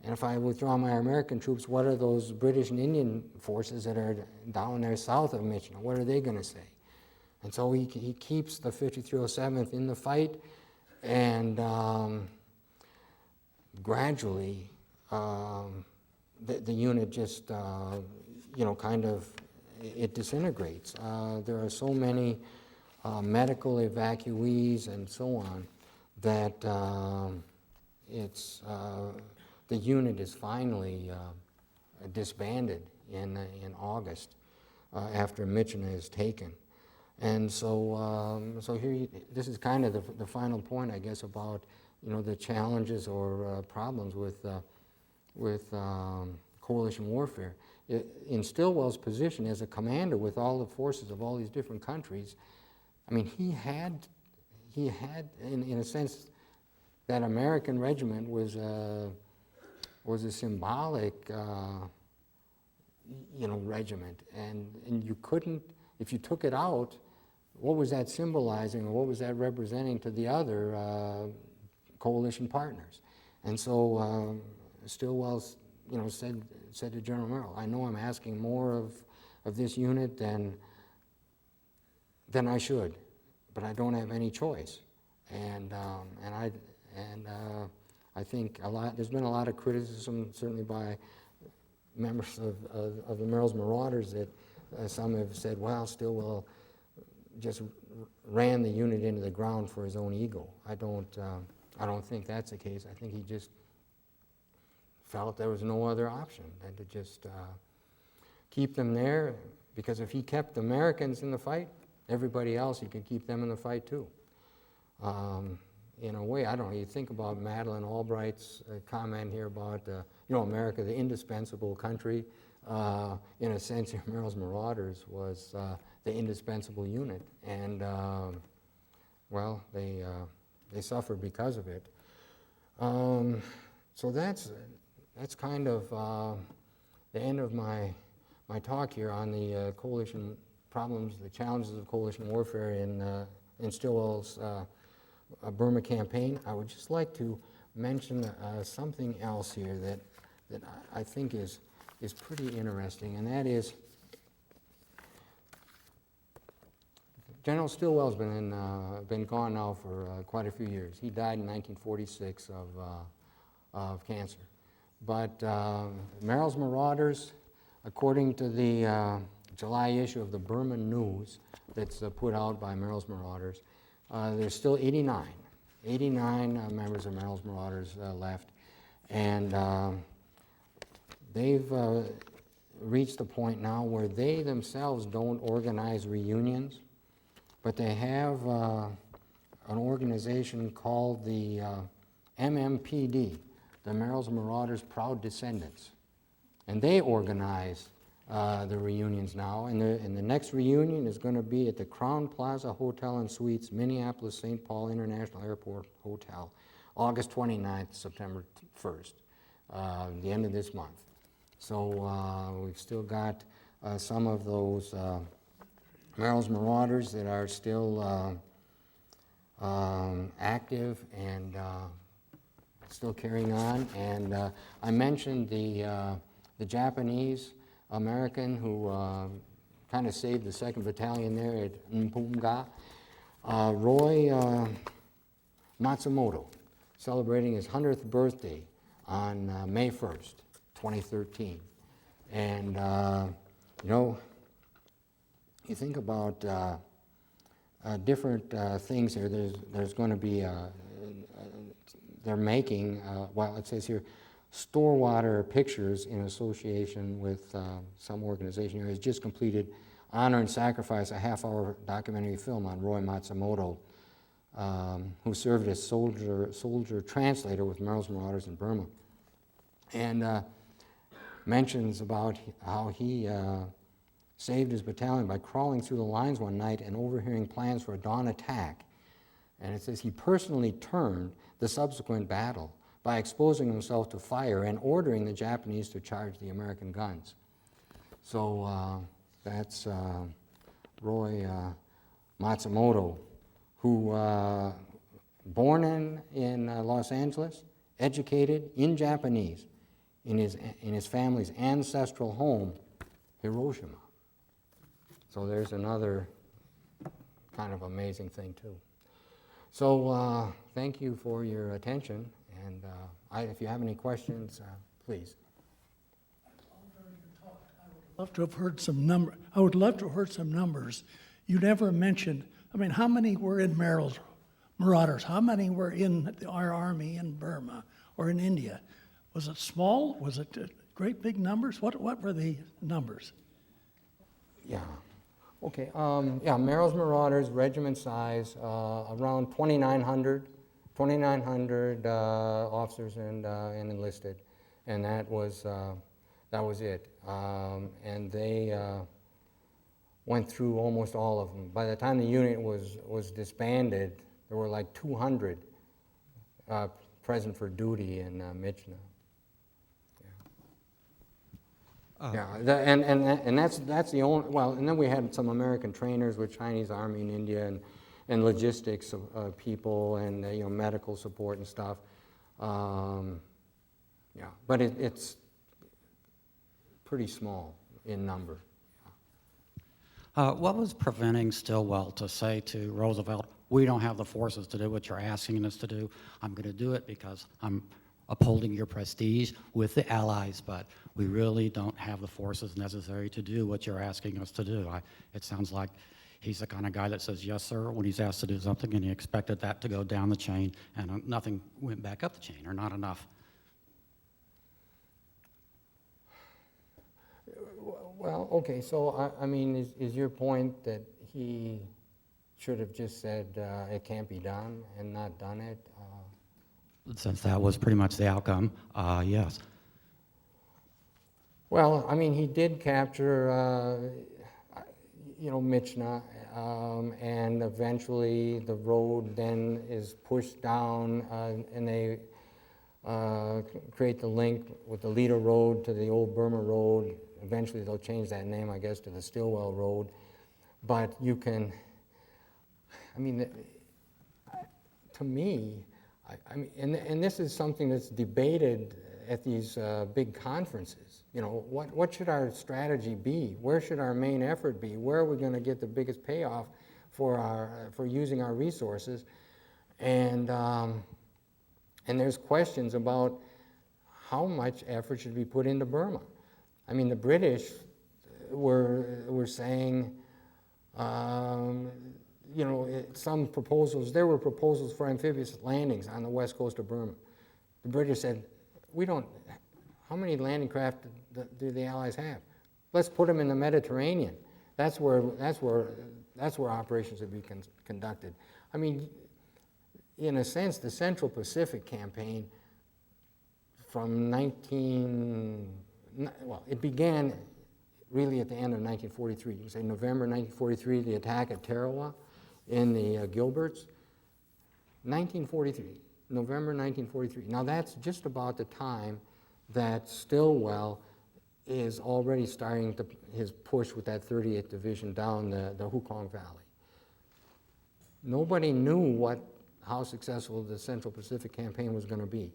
And if I withdraw my American troops, what are those British and Indian forces that are down there south of Michna? What are they going to say? And so he keeps the 5307th in the fight, and gradually the unit just, it disintegrates. There are so many medical evacuees and so on that the unit is finally disbanded in August after Michna is taken. And so here, this is kind of the final point, I guess, about the challenges or problems with coalition warfare. In Stilwell's position as a commander with all the forces of all these different countries, I mean, he had in a sense, that American regiment was a symbolic, regiment, and you couldn't, if you took it out, what was that symbolizing, or what was that representing to the other coalition partners? And so Stilwell, said to General Merrill, I know I'm asking more of this unit than I should, but I don't have any choice. And I think there's been a lot of criticism, certainly by members of the Merrill's Marauders, that some have said, well, Stilwell just ran the unit into the ground for his own ego. I don't think that's the case. I think he just felt there was no other option than to just keep them there, because if he kept the Americans in the fight, everybody else, he could keep them in the fight too. In a way, I don't know, you think about Madeleine Albright's comment here about, America, the indispensable country. in a sense, Merrill's Marauders was the indispensable unit, and well, they suffered because of it. So that's kind of the end of my talk here on the coalition problems, the challenges of coalition warfare in Stilwell's Burma campaign. I would just like to mention something else here that I think is pretty interesting, and that is General Stilwell's been gone now for quite a few years. He died in 1946 of cancer. But Merrill's Marauders, according to the July issue of the Burma News that's put out by Merrill's Marauders, there's still 89 members of Merrill's Marauders left, and they've reached the point now where they themselves don't organize reunions, but they have an organization called the MMPD, the Merrill's Marauders Proud Descendants, and they organize the reunions now, and the next reunion is going to be at the Crown Plaza Hotel and Suites, Minneapolis St. Paul International Airport Hotel, August 29th, September 1st, the end of this month. So we've still got some of those Merrill's Marauders that are still active and still carrying on. And I mentioned the Japanese American who kind of saved the 2nd Battalion there at Mpunga, Roy Matsumoto, celebrating his 100th birthday on May 1st, 2013. And, you know, you think about different things here. There's going to be, they're making, well, it says here, Storewater Pictures, in association with some organization here, has just completed Honor and Sacrifice, a half-hour documentary film on Roy Matsumoto, who served as soldier translator with Merrill's Marauders in Burma, and mentions about how he saved his battalion by crawling through the lines one night and overhearing plans for a dawn attack. And it says he personally turned the subsequent battle by exposing himself to fire and ordering the Japanese to charge the American guns. So that's Roy Matsumoto, who born in Los Angeles, educated in Japanese in his family's ancestral home, Hiroshima. So there's another kind of amazing thing too. So thank you for your attention, and if you have any questions, please. I would love to have heard some numbers. You never mentioned, I mean, how many were in Merrill's Marauders? How many were in our army in Burma or in India? Was it small? Was it great big numbers? What were the numbers? Yeah. Okay. Yeah, Merrill's Marauders, regiment size, around 2,900 officers and enlisted, and that was it. And they went through almost all of them. By the time the unit was disbanded, there were like 200 present for duty in Myitkyina. Yeah, and that's the only, well, and then we had some American trainers with Chinese Army in India and logistics of people and medical support and stuff. Yeah, but it's pretty small in number. What was preventing Stilwell to say to Roosevelt, we don't have the forces to do what you're asking us to do. I'm going to do it because I'm upholding your prestige with the Allies, but we really don't have the forces necessary to do what you're asking us to do. It sounds like he's the kind of guy that says yes, sir, when he's asked to do something, and he expected that to go down the chain, and nothing went back up the chain, or not enough. Well, okay, so I mean, is your point that he should have just said it can't be done and not done it? Since that was pretty much the outcome, yes. Well, I mean, he did capture, Michna, and eventually the road then is pushed down, and they create the link with the Leda Road to the old Burma Road. Eventually they'll change that name, I guess, to the Stilwell Road. But you can, I mean, to me, I mean, and this is something that's debated at these big conferences. What should our strategy be? Where should our main effort be? Where are we going to get the biggest payoff for using our resources? And there's questions about how much effort should be put into Burma. I mean, the British were saying, some proposals, there were proposals for amphibious landings on the west coast of Burma. The British said, how many landing craft do the Allies have? Let's put them in the Mediterranean. That's where operations would be conducted. I mean, in a sense, the Central Pacific campaign from it began really at the end of 1943. You can say November 1943, the attack at Tarawa in the Gilberts. 1943, November 1943. Now that's just about the time that Stilwell is already starting his push with that 38th Division down the Hukong Valley. Nobody knew how successful the Central Pacific campaign was going to be.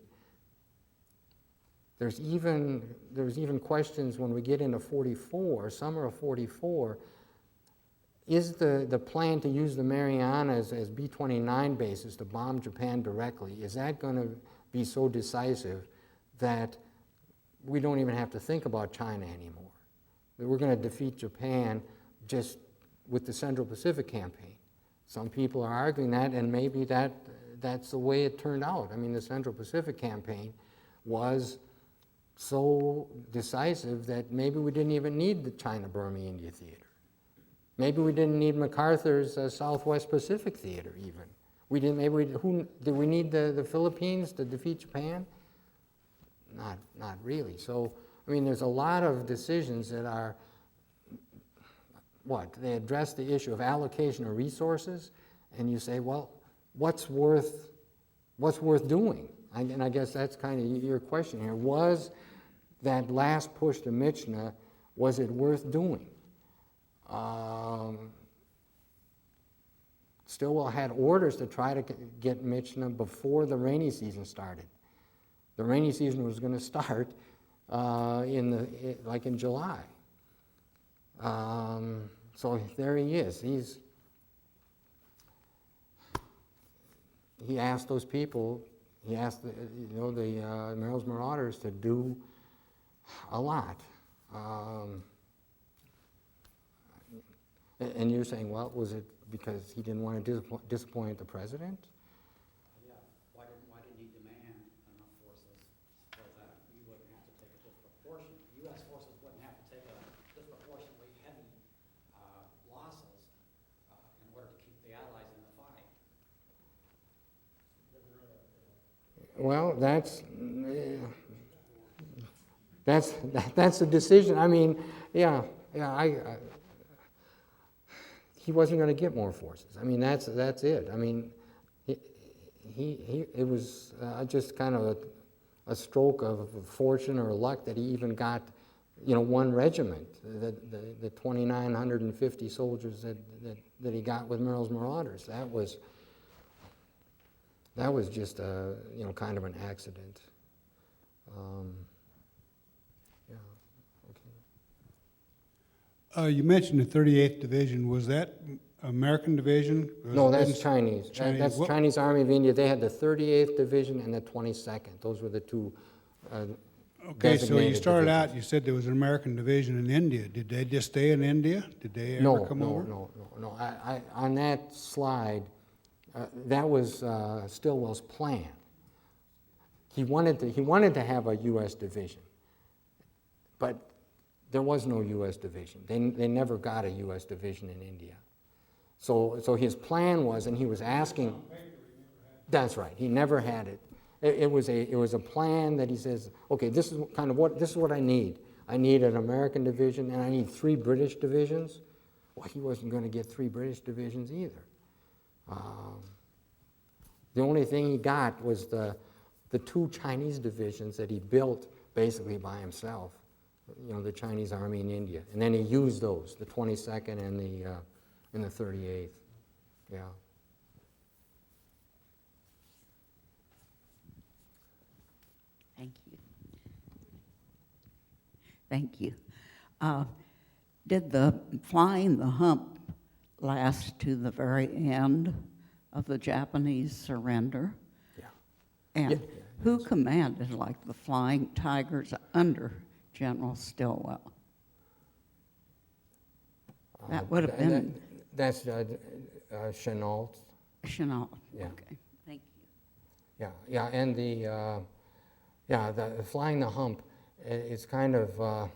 There's even questions when we get into 44, summer of 44, is the plan to use the Marianas as B-29 bases to bomb Japan directly, is that going to be so decisive that we don't even have to think about China anymore? That we're going to defeat Japan just with the Central Pacific campaign? Some people are arguing that, and maybe that's the way it turned out. I mean, the Central Pacific campaign was so decisive that maybe we didn't even need the China-Burma-India theater. Maybe we didn't need MacArthur's Southwest Pacific theater even. Did we need the Philippines to defeat Japan? Not really. So, I mean, there's a lot of decisions that are, they address the issue of allocation of resources, and you say, well, what's worth doing? And I guess that's kind of your question here. Was that last push to Michna, was it worth doing? Stilwell had orders to try to get Michna before the rainy season started. The rainy season was going to start in July. So there he is. He asked those people. He asked the Merrill's Marauders to do a lot. And you're saying, well, was it because he didn't want to disappoint the president? Yeah. Why didn't he demand enough forces so that we wouldn't have to take a disproportionate, U.S. forces wouldn't have to take a disproportionately heavy losses in order to keep the Allies in the fight? Well, that's a decision. I mean, he wasn't going to get more forces. I mean, that's it. I mean, it was just kind of a stroke of fortune or luck that he even got, one regiment, the 2,950 soldiers that he got with Merrill's Marauders. That was just kind of an accident. You mentioned the 38th Division. Was that American division? No, that's Chinese. That's What- Chinese Army of India. They had the 38th Division and the 22nd. Those were the two Okay, so you designated started out, divisions. you said there was an American division in India. Did they just stay in India? Did they ever come over? No. I on that slide, that was Stilwell's plan. He wanted to have a U.S. division, but there was no U.S. division. They never got a U.S. division in India. So his plan was, and he was asking. That's right. He never had it. It was a plan that he says, okay, this is what I need. I need an American division, and I need 3 British divisions. Well, he wasn't going to get 3 British divisions either. The only thing he got was the 2 Chinese divisions that he built basically by himself, you know, the Chinese Army in India. And then he used those, the 22nd and the 38th. Yeah. Thank you. Thank you. Did the flying the hump last to the very end of the Japanese surrender? Yeah. And Yeah. who commanded, like, the Flying Tigers under General Stilwell? That would have been That's Chenault. Chenault. Yeah. Okay, thank you. Yeah, yeah, and the flying the hump is kind of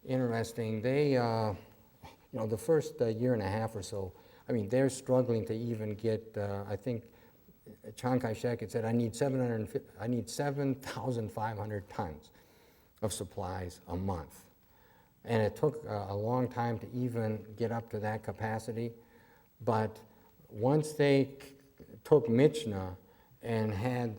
interesting. They, you know, the first year and a half or so, I mean, they're struggling to even get. I think Chiang Kai-shek had said, I need 7,500 tons of supplies a month, and it took a long time to even get up to that capacity. But once they took Michna and had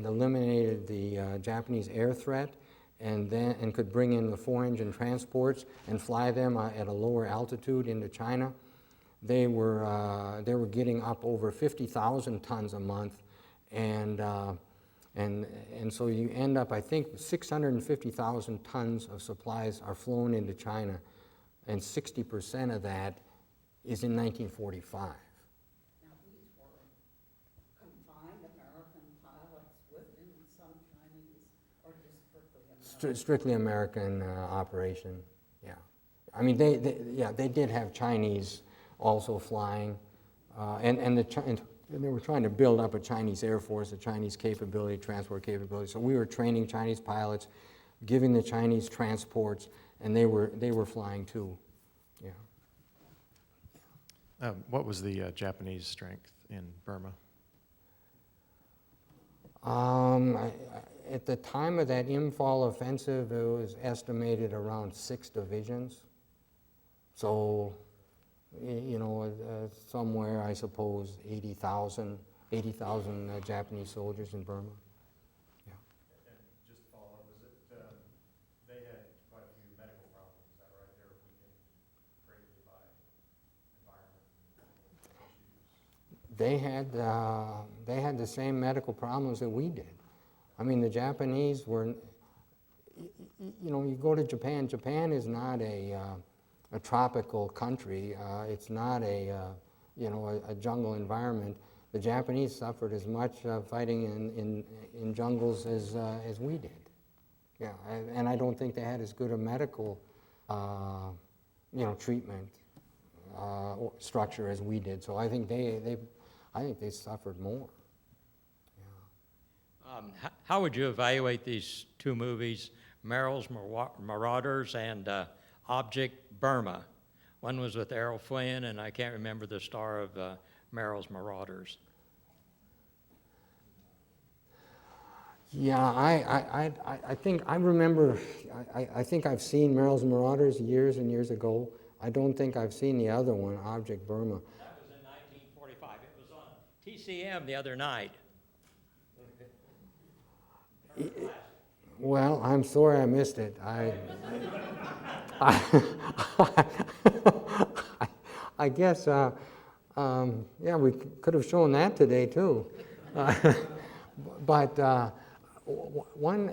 eliminated the Japanese air threat, and could bring in the 4-engine transports and fly them at a lower altitude into China, they were getting up over 50,000 tons a month, and so you end up, I think, 650,000 tons of supplies are flown into China, and 60% of that is in 1945. Now, these were confined American pilots within some Chinese, or just strictly American? Strictly American operation, yeah. I mean, they did have Chinese also flying, and they were trying to build up a Chinese Air Force, a Chinese capability, transport capability. So we were training Chinese pilots, giving the Chinese transports, and they were flying too, yeah. What was the Japanese strength in Burma? At the time of that Imphal offensive, it was estimated around 6 divisions. So, you know, somewhere, I suppose, 80,000 Japanese soldiers in Burma. Yeah. And just to follow up, was it, they had quite a few medical problems, is that right? They were weakened greatly by environment and medical issues. They had the same medical problems that we did. I mean, the Japanese were, you know, you go to Japan. Japan is not a tropical country. It's not a jungle environment. The Japanese suffered as much fighting in jungles as we did. Yeah, and I don't think they had as good a medical, treatment or structure as we did. So I think they suffered more. How would you evaluate these 2 movies, Merrill's Marauders and Object Burma? One was with Errol Flynn, and I can't remember the star of Merrill's Marauders. Yeah, I think I remember. I think I've seen Merrill's Marauders years and years ago. I don't think I've seen the other one, Object Burma. That was in 1945. It was on TCM the other night. Well, I'm sorry I missed it. I guess, yeah, we could have shown that today too. But one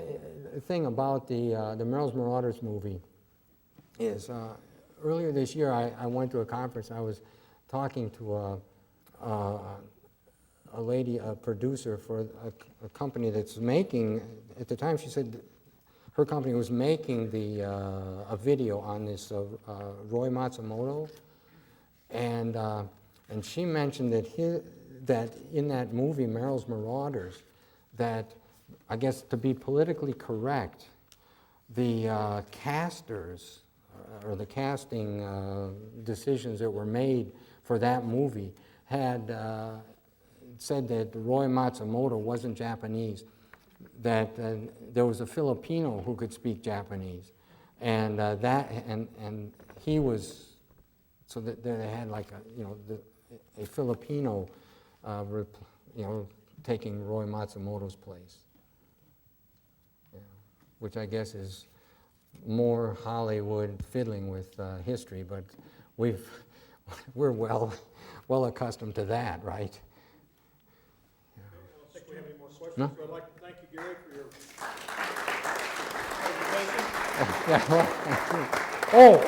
thing about the Merrill's Marauders movie is earlier this year I went to a conference. I was talking to a lady, a producer for a company that's making, at the time she said her company was making a video on this Roy Matsumoto, and she mentioned that in that movie, Merrill's Marauders, that I guess to be politically correct, the casters or the casting decisions that were made for that movie had said that Roy Matsumoto wasn't Japanese. that there was a Filipino who could speak Japanese, and and he was, so that they had like a Filipino, taking Roy Matsumoto's place, which I guess is more Hollywood fiddling with history, but we're well accustomed to that, right? I don't think we have any more questions. No? So I'd like to thank you, Gary, for your presentation. Oh,